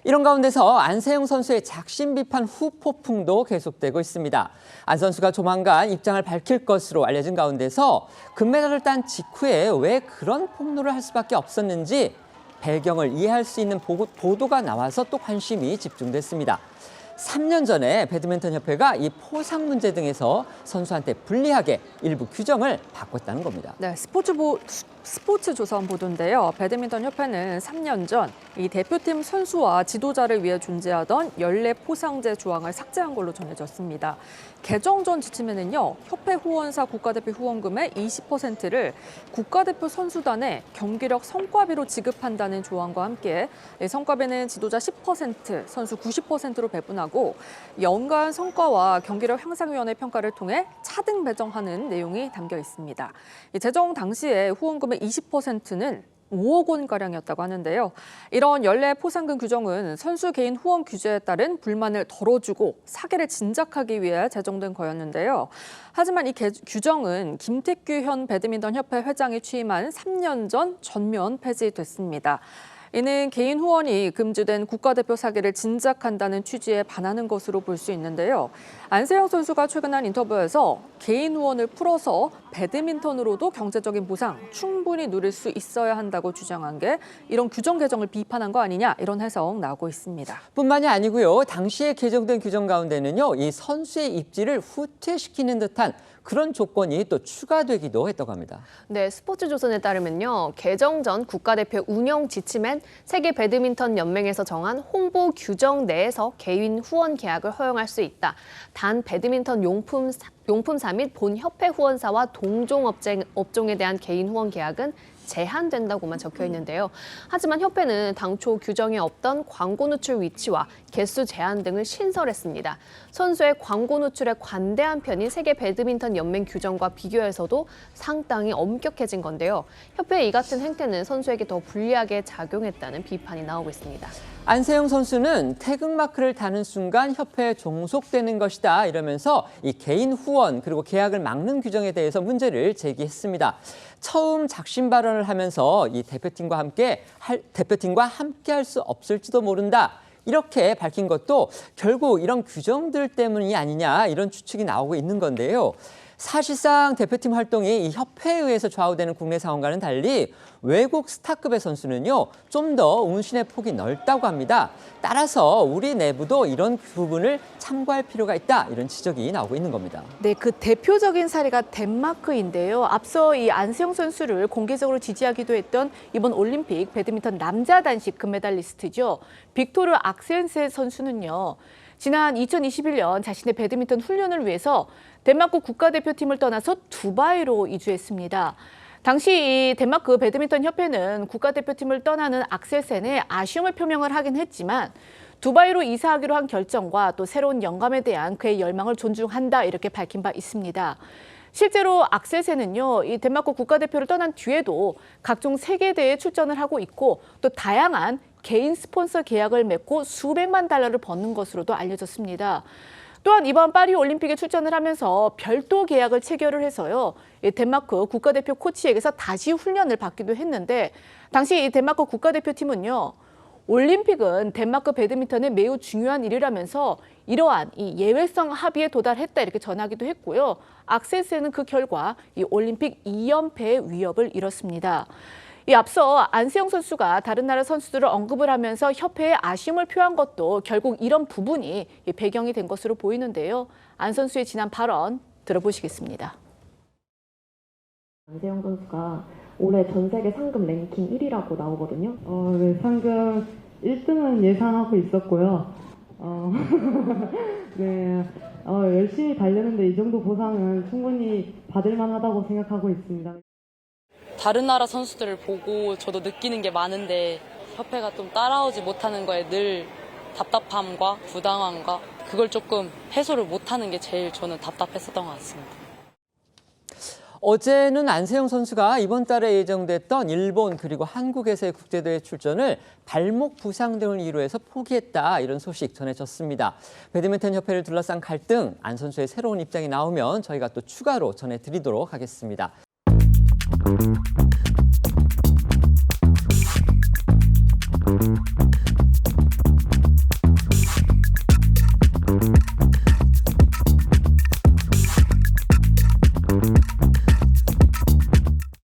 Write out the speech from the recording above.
이런 가운데서 안세영 선수의 작심 비판 후폭풍도 계속되고 있습니다. 안 선수가 조만간 입장을 밝힐 것으로 알려진 가운데서 금메달을 딴 직후에 왜 그런 폭로를 할 수밖에 없었는지 배경을 이해할 수 있는 보도가 나와서 또 관심이 집중됐습니다. 3년 전에 배드민턴 협회가 이 포상 문제 등에서 선수한테 불리하게 일부 규정을 바꿨다는 겁니다. 네, 스포츠조선 보도인데요. 배드민턴 협회는 3년 전 이 대표팀 선수와 지도자를 위해 존재하던 연례 포상제 조항을 삭제한 걸로 전해졌습니다. 개정 전 지침에는요, 협회 후원사 국가대표 후원금의 20%를 국가대표 선수단에 경기력 성과비로 지급한다는 조항과 함께 성과비는 지도자 10%, 선수 90%로 배분하고 연간 성과와 경기력 향상위원회 평가를 통해 차등 배정하는 내용이 담겨 있습니다. 제정 당시에 후원금의 20%는 5억 원가량이었다고 하는데요. 이런 연례 포상금 규정은 선수 개인 후원 규제에 따른 불만을 덜어주고 사기를 진작하기 위해 제정된 거였는데요. 하지만 이 규정은 김택규 현 배드민턴 협회 회장이 취임한 3년 전 전면 폐지됐습니다. 이는 개인 후원이 금지된 국가대표 사기를 진작한다는 취지에 반하는 것으로 볼 수 있는데요. 안세영 선수가 최근 한 인터뷰에서 개인 후원을 풀어서 배드민턴으로도 경제적인 보상 충분히 누릴 수 있어야 한다고 주장한 게 이런 규정 개정을 비판한 거 아니냐 이런 해석 나오고 있습니다. 뿐만이 아니고요. 당시에 개정된 규정 가운데는요. 이 선수의 입지를 후퇴시키는 듯한 그런 조건이 또 추가되기도 했다고 합니다. 네, 스포츠조선에 따르면요. 개정 전 국가대표 운영 지침엔 세계 배드민턴 연맹에서 정한 홍보 규정 내에서 개인 후원 계약을 허용할 수 있다. 단 배드민턴 용품사 및 본 협회 후원사와 동종 업종에 대한 개인 후원 계약은 제한된다고만 적혀 있는데요. 하지만 협회는 당초 규정에 없던 광고 노출 위치와 개수 제한 등을 신설했습니다. 선수의 광고 노출에 관대한 편인 세계 배드민턴 연맹 규정과 비교해서도 상당히 엄격해진 건데요. 협회의 이 같은 행태는 선수에게 더 불리하게 작용했다는 비판이 나오고 있습니다. 안세영 선수는 태극마크를 다는 순간 협회에 종속되는 것이다 이러면서 이 개인 후원 그리고 계약을 막는 규정에 대해서 문제를 제기했습니다. 처음 작심 발언을 하면서 이 대표팀과 함께 할 수 없을지도 모른다. 이렇게 밝힌 것도 결국 이런 규정들 때문이 아니냐 이런 추측이 나오고 있는 건데요. 사실상 대표팀 활동이 이 협회에 의해서 좌우되는 국내 상황과는 달리 외국 스타급의 선수는요, 좀 더 운신의 폭이 넓다고 합니다. 따라서 우리 내부도 이런 부분을 참고할 필요가 있다, 이런 지적이 나오고 있는 겁니다. 네, 그 대표적인 사례가 덴마크인데요. 앞서 이 안세영 선수를 공개적으로 지지하기도 했던 이번 올림픽 배드민턴 남자 단식 금메달리스트죠. 빅토르 악셀센 선수는요. 지난 2021년 자신의 배드민턴 훈련을 위해서 덴마크 국가대표팀을 떠나서 두바이로 이주했습니다. 당시 이 덴마크 배드민턴 협회는 국가대표팀을 떠나는 악셀센에 아쉬움을 표명을 하긴 했지만 두바이로 이사하기로 한 결정과 또 새로운 영감에 대한 그의 열망을 존중한다 이렇게 밝힌 바 있습니다. 실제로 악셀센은요, 이 덴마크 국가대표를 떠난 뒤에도 각종 세계대회에 출전을 하고 있고 또 다양한 개인 스폰서 계약을 맺고 수백만 달러를 버는 것으로도 알려졌습니다. 또한 이번 파리 올림픽에 출전을 하면서 별도 계약을 체결을 해서요. 덴마크 국가대표 코치에게서 다시 훈련을 받기도 했는데 당시 이 덴마크 국가대표팀은요. 올림픽은 덴마크 배드민턴의 매우 중요한 일이라면서 이러한 이 예외성 합의에 도달했다 이렇게 전하기도 했고요. 악셀센은 그 결과 이 올림픽 2연패의 위협을 잃었습니다. 이 앞서 안세영 선수가 다른 나라 선수들을 언급을 하면서 협회에 아쉬움을 표한 것도 결국 이런 부분이 배경이 된 것으로 보이는데요. 안 선수의 지난 발언 들어보시겠습니다. 안세영 선수가 올해 전 세계 상금 랭킹 1위라고 나오거든요. 네, 상금 1등은 예상하고 있었고요. 네, 열심히 달렸는데 이 정도 보상은 충분히 받을 만하다고 생각하고 있습니다. 다른 나라 선수들을 보고 저도 느끼는 게 많은데 협회가 좀 따라오지 못하는 거에 늘 답답함과 부당함과 그걸 조금 해소를 못하는 게 제일 저는 답답했었던 것 같습니다. 어제는 안세영 선수가 이번 달에 예정됐던 일본 그리고 한국에서의 국제대회 출전을 발목 부상 등을 이유로 포기했다 이런 소식 전해졌습니다. 배드민턴 협회를 둘러싼 갈등, 안 선수의 새로운 입장이 나오면 저희가 또 추가로 전해드리도록 하겠습니다. 있습니다.